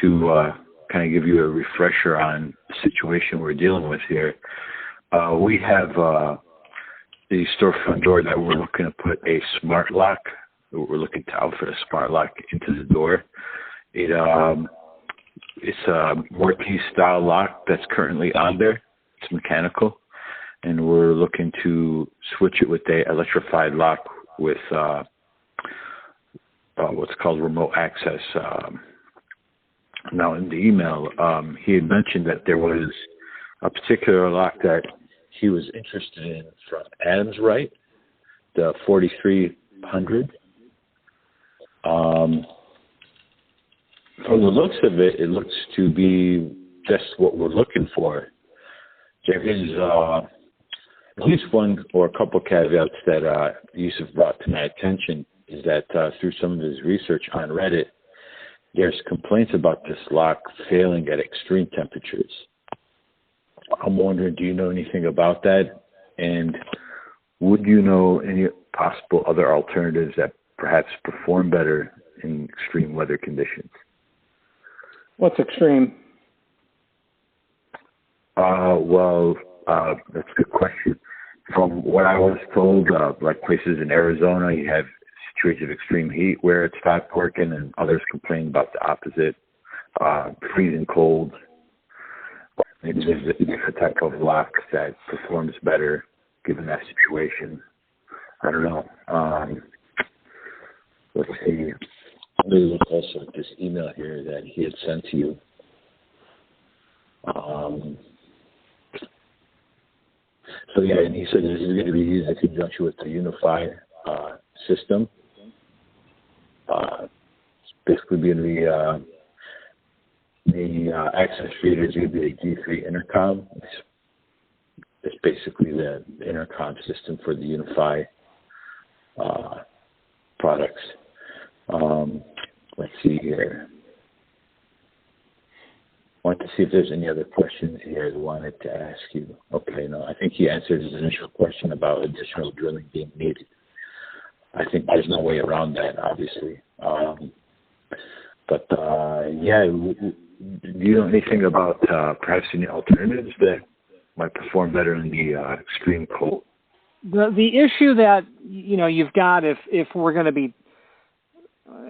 to kind of give you a refresher on the situation we're dealing with here. We have the storefront door that we're looking to put a smart lock. We're looking to outfit a smart lock into the door. It's a Mortise style lock that's currently on there. It's mechanical, and we're looking to switch it with a electrified lock with what's called remote access. Now, in the email, he had mentioned that there was a particular lock that he was interested in from Adams Rite, the 4300. From the looks of it, it looks to be just what we're looking for. There is at least one or a couple caveats that Yusuf brought to my attention, is that through some of his research on Reddit, there's complaints about this lock failing at extreme temperatures. I'm wondering, do you know anything about that? And would you know any possible other alternatives that perhaps perform better in extreme weather conditions? What's extreme? That's a good question. From what I was told, like places in Arizona, you have situations of extreme heat where it stopped working, and others complain about the opposite, freezing cold. Maybe there's a different type of lock that performs better given that situation. I don't know. Let's see. Let me look also at this email here that he had sent to you. So yeah, and he said this is going to be used in conjunction with the UniFi system. It's basically going to be the access reader is going to be a G3 intercom. It's basically the intercom system for the UniFi products. Let's see here. I want to see if there's any other questions here I wanted to ask you. Okay, no, I think he answered his initial question about additional drilling being needed. I think there's no way around that, obviously. Yeah, do you know anything about perhaps any alternatives that might perform better in the extreme cold? The issue that you've got, if we're going to be,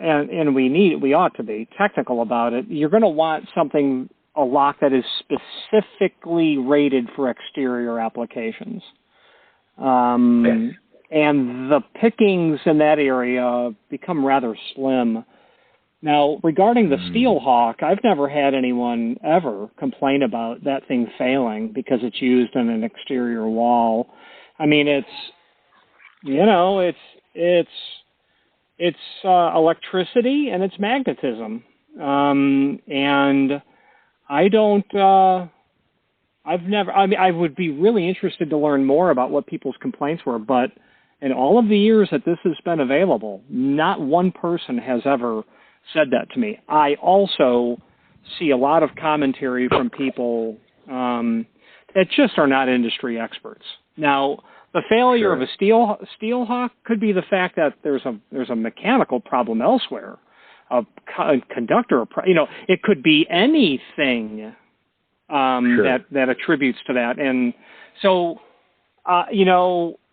and we ought to be technical about it, you're going to want a lock that is specifically rated for exterior applications. Yes. And the pickings in that area become rather slim. Now, regarding the Steel Hawk, I've never had anyone ever complain about that thing failing because it's used in an exterior wall. I mean, it's electricity and it's magnetism. And I would be really interested to learn more about what people's complaints were, but in all of the years that this has been available, not one person has ever said that to me. I also see a lot of commentary from people that just are not industry experts. Now, the failure of a Steel Hawk could be the fact that there's a mechanical problem elsewhere, a conductor. It could be anything that attributes to that. And so,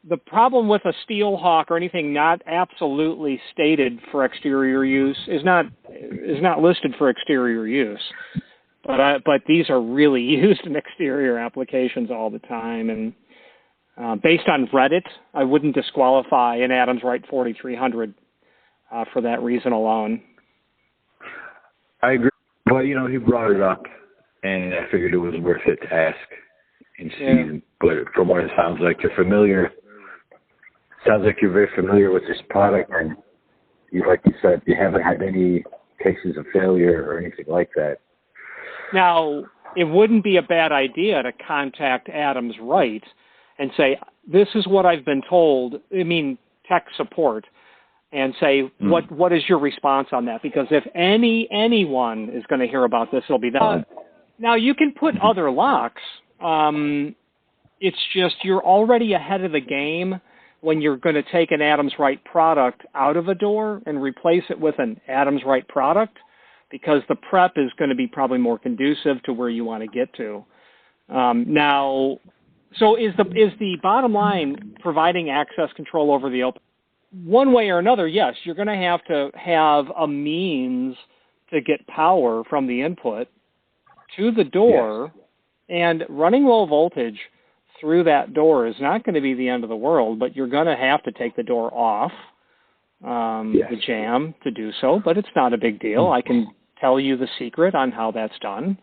the problem with a Steel Hawk or anything not absolutely stated for exterior use is not listed for exterior use. But these are really used in exterior applications all the time. And based on Reddit, I wouldn't disqualify an Adams Rite 4300 for that reason alone. I agree. But, he brought it up, and I figured it was worth it to ask and see. Yeah. But from what it sounds like, you're familiar. Sounds like you're very familiar with this product, and like you said, you haven't had any cases of failure or anything like that. Now, it wouldn't be a bad idea to contact Adams Rite and say, this is what I've been told, tech support, and say, what is your response on that? Because if anyone is going to hear about this, it'll be them. Now, you can put other locks. It's just you're already ahead of the game when you're going to take an Adams Rite product out of a door and replace it with an Adams Rite product. because the prep is going to be probably more conducive to where you want to get to. Now, so is the bottom line providing access control over the open? One way or another, yes, you're going to have a means to get power from the input to the door, yes. And running low voltage through that door is not going to be the end of the world, but you're going to have to take the door off yes. the jam to do so, but it's not a big deal. I can tell you the secret on how that's done.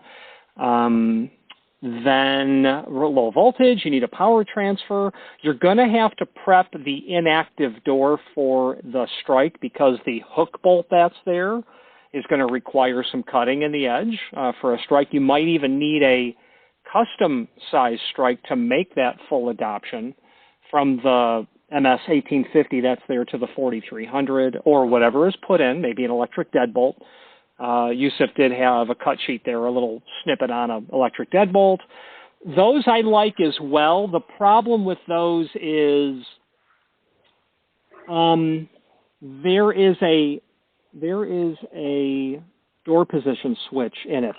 Then low voltage, you need a power transfer. You're going to have to prep the inactive door for the strike because the hook bolt that's there is going to require some cutting in the edge for a strike. You might even need a custom size strike to make that full adoption from the MS 1850 that's there to the 4300 or whatever is put in, maybe an electric deadbolt. USIF did have a cut sheet there, a little snippet on an electric deadbolt. Those I like as well. The problem with those is there is a door position switch in it,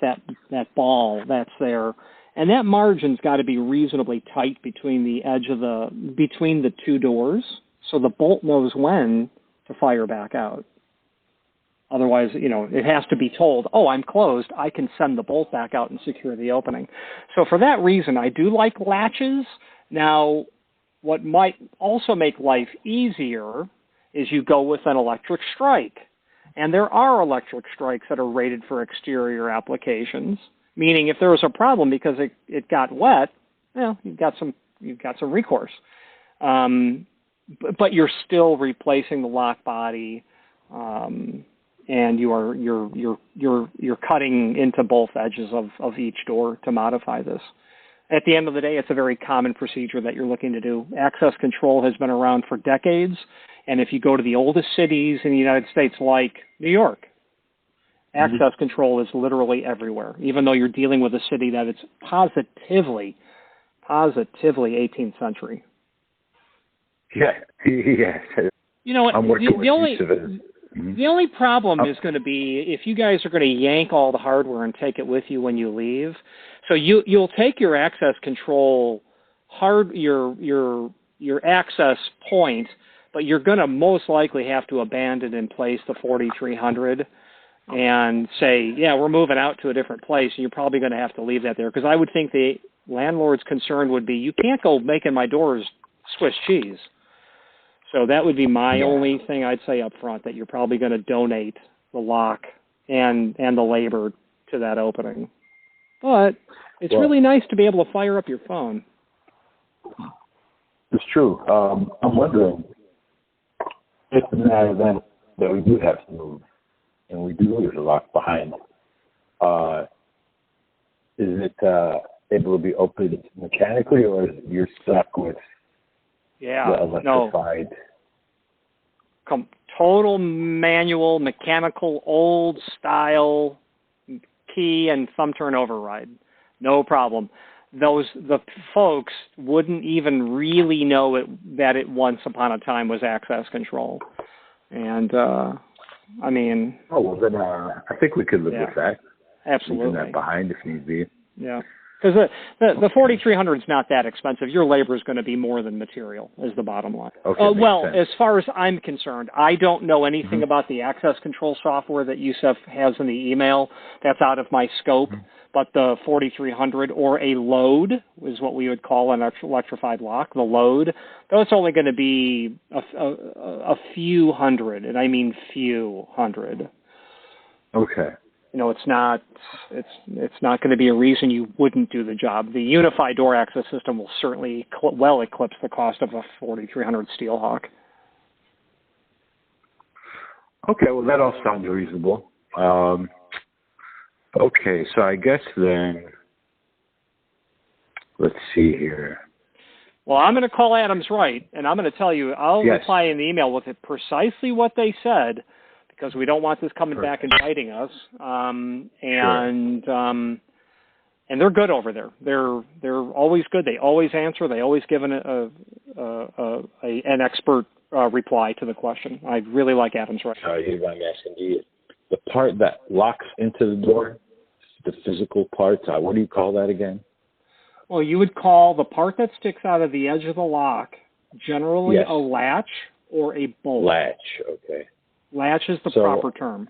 that ball that's there. And that margin's got to be reasonably tight between the two doors, so the bolt knows when to fire back out. Otherwise, it has to be told, oh, I'm closed. I can send the bolt back out and secure the opening. So for that reason, I do like latches. Now, what might also make life easier is you go with an electric strike. And there are electric strikes that are rated for exterior applications, meaning if there was a problem because it got wet, you've got some recourse. But you're still replacing the lock body, and you're cutting into both edges of each door to modify this. At the end of the day, it's a very common procedure that you're looking to do. Access control has been around for decades, and if you go to the oldest cities in the United States like New York, access control is literally everywhere, even though you're dealing with a city that it's positively 18th century. Yeah. I'm working with use of it. The only problem is going to be if you guys are going to yank all the hardware and take it with you when you leave. So you'll take your access control your access point, but you're going to most likely have to abandon in place the 4300 and say, yeah, we're moving out to a different place. And you're probably going to have to leave that there because I would think the landlord's concern would be you can't go making my doors Swiss cheese. So that would be my only thing I'd say up front, that you're probably going to donate the lock and the labor to that opening. But it's really nice to be able to fire up your phone. It's true. I'm wondering if in that event that we do have to move and we do leave the lock behind, is it able to be opened mechanically, or is you're stuck with the electrified? No. Total manual, mechanical, old style key and thumb turn override. No problem. The folks wouldn't even really know that it once upon a time was access control. And, I mean... Oh, well, then I think we could live with that. Absolutely. Leaving that behind if need be. Yeah. Because the 4300 is not that expensive. Your labor is going to be more than material, is the bottom line. Okay, well, as far as I'm concerned, I don't know anything about the access control software that USIF has in the email. That's out of my scope. But the 4300 or a load is what we would call an electrified lock, the load. That's only going to be a few hundred, and I mean few hundred. Okay. It's not going to be a reason you wouldn't do the job. The UniFi door access system will certainly well eclipse the cost of a 4300 Steel Hawk. Okay, well, that all sounds reasonable. Okay, so I guess then, let's see here. Well, I'm going to call Adams Rite, and I'm going to tell you, I'll reply in the email with it precisely what they said, because we don't want this coming back and biting us. And they're good over there. They're always good. They always answer. They always give an expert reply to the question. I really like Adams Rite. Sorry, I'm asking you. the part that locks into the door, the physical part, what do you call that again? Well, you would call the part that sticks out of the edge of the lock generally Yes. a latch or a bolt. Latch, okay. Latch is the proper term.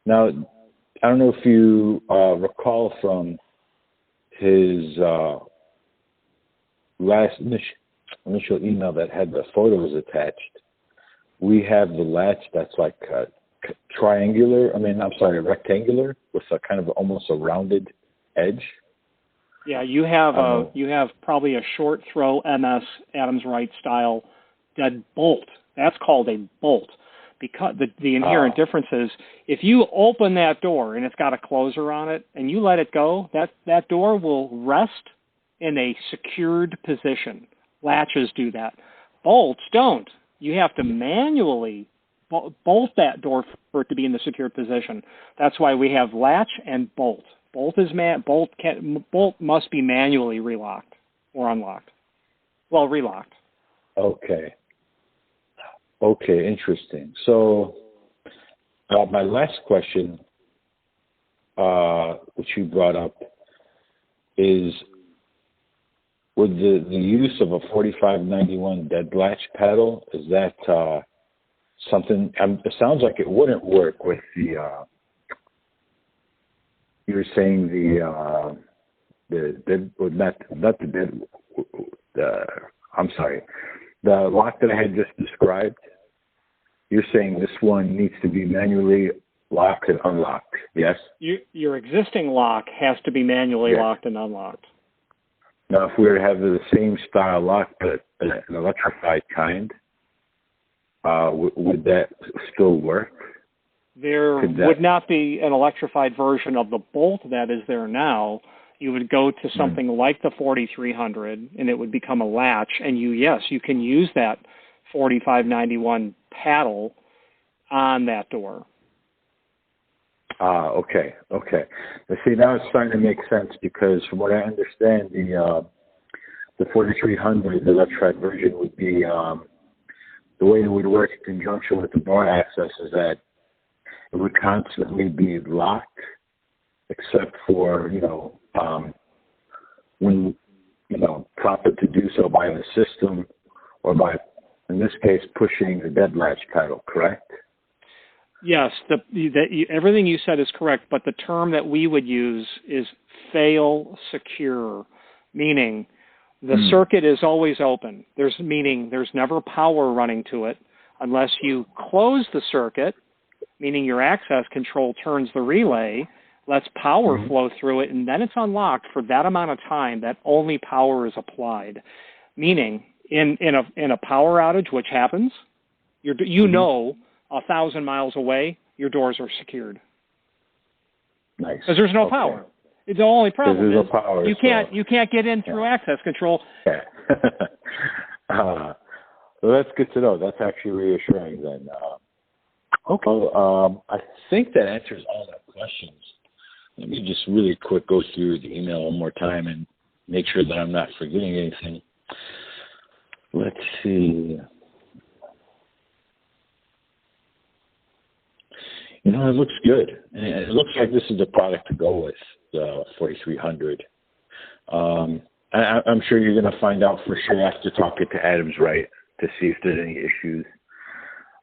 Now, I don't know if you recall from his last initial email that had the photos attached. We have the latch that's like rectangular with a kind of almost a rounded edge. Yeah, you have probably a short throw MS Adams Rite style dead bolt. That's called a bolt. Because the inherent difference is if you open that door and it's got a closer on it and you let it go, that door will rest in a secured position. Latches do that. Bolts don't. You have to manually bolt that door for it to be in the secured position. That's why we have latch and bolt. Bolt must be manually relocked or unlocked. Well, relocked. Okay. Okay, interesting. So my last question, which you brought up, is with the use of a 4591 deadlatch paddle, is that something? It sounds like it wouldn't work with the. You were saying the lock that I had just described. You're saying this one needs to be manually locked and unlocked, yes? Your existing lock has to be manually locked and unlocked. Now, if we were to have the same style lock, but an electrified kind, would that still work? There would not be an electrified version of the bolt that is there now. You would go to something like the 4300, and it would become a latch, and you can use that 4591 paddle on that door. Okay. Now, see, now it's starting to make sense because from what I understand, the 4300, the electrified version, would be the way it would work in conjunction with the door access is that it would constantly be locked, except for when prompted to do so by the system or by, in this case, pushing the dead latch pedal. Correct? Yes, everything you said is correct, but the term that we would use is fail secure, meaning the circuit is always open. There's never power running to it unless you close the circuit, meaning your access control turns the relay, lets power flow through it, and then it's unlocked for that amount of time that only power is applied. Meaning, in a power outage, which happens, 1,000 miles away, your doors are secured. Nice. Because there's no power. The only problem is power, you can't get in through access control. Okay. Well, that's good to know. That's actually reassuring then. Okay. Well, I think that answers all our questions. Let me just really quick go through the email one more time and make sure that I'm not forgetting anything. Let's see. It looks good. And it looks like this is the product to go with, the 4300. I'm sure you're going to find out for sure after talking to Adams Rite to see if there's any issues.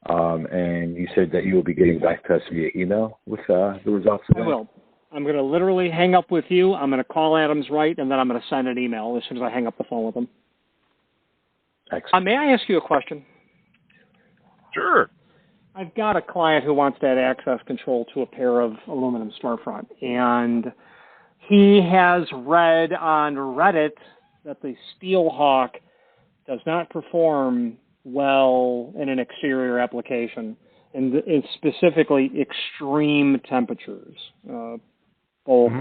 And you said that you will be getting back to us via email with the results of that? I will. I'm going to literally hang up with you. I'm going to call Adams Rite, and then I'm going to send an email as soon as I hang up the phone with them. Excellent. May I ask you a question? Sure. I've got a client who wants to add access control to a pair of aluminum storefront, and he has read on Reddit that the Steel Hawk does not perform well in an exterior application, and specifically extreme temperatures, both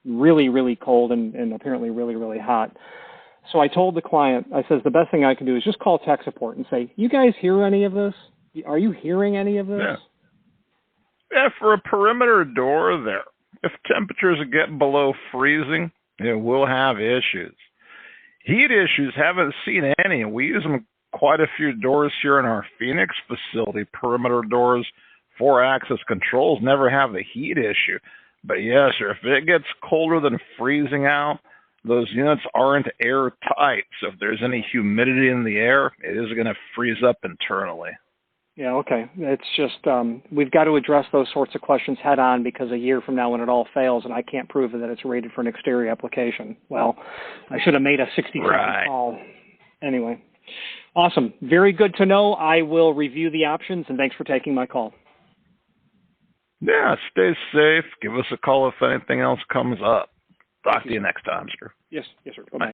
really, really cold and apparently really, really hot. So I told the client, I says, the best thing I can do is just call tech support and say, you guys hear any of this? Are you hearing any of this? Yeah, for a perimeter door there, if temperatures get below freezing, it will have issues. Heat issues, haven't seen any. We use them quite a few doors here in our Phoenix facility, perimeter doors 4-axis controls never have the heat issue. But yes, sir, if it gets colder than freezing out, those units aren't airtight. So if there's any humidity in the air, it is going to freeze up internally. Yeah, okay. It's just, we've got to address those sorts of questions head on, because a year from now when it all fails and I can't prove that it's rated for an exterior application, well, I should have made a 60-second call. Anyway, awesome. Very good to know. I will review the options, and thanks for taking my call. Yeah, stay safe. Give us a call if anything else comes up. Talk to you next time, sir. Yes, sir. Bye-bye.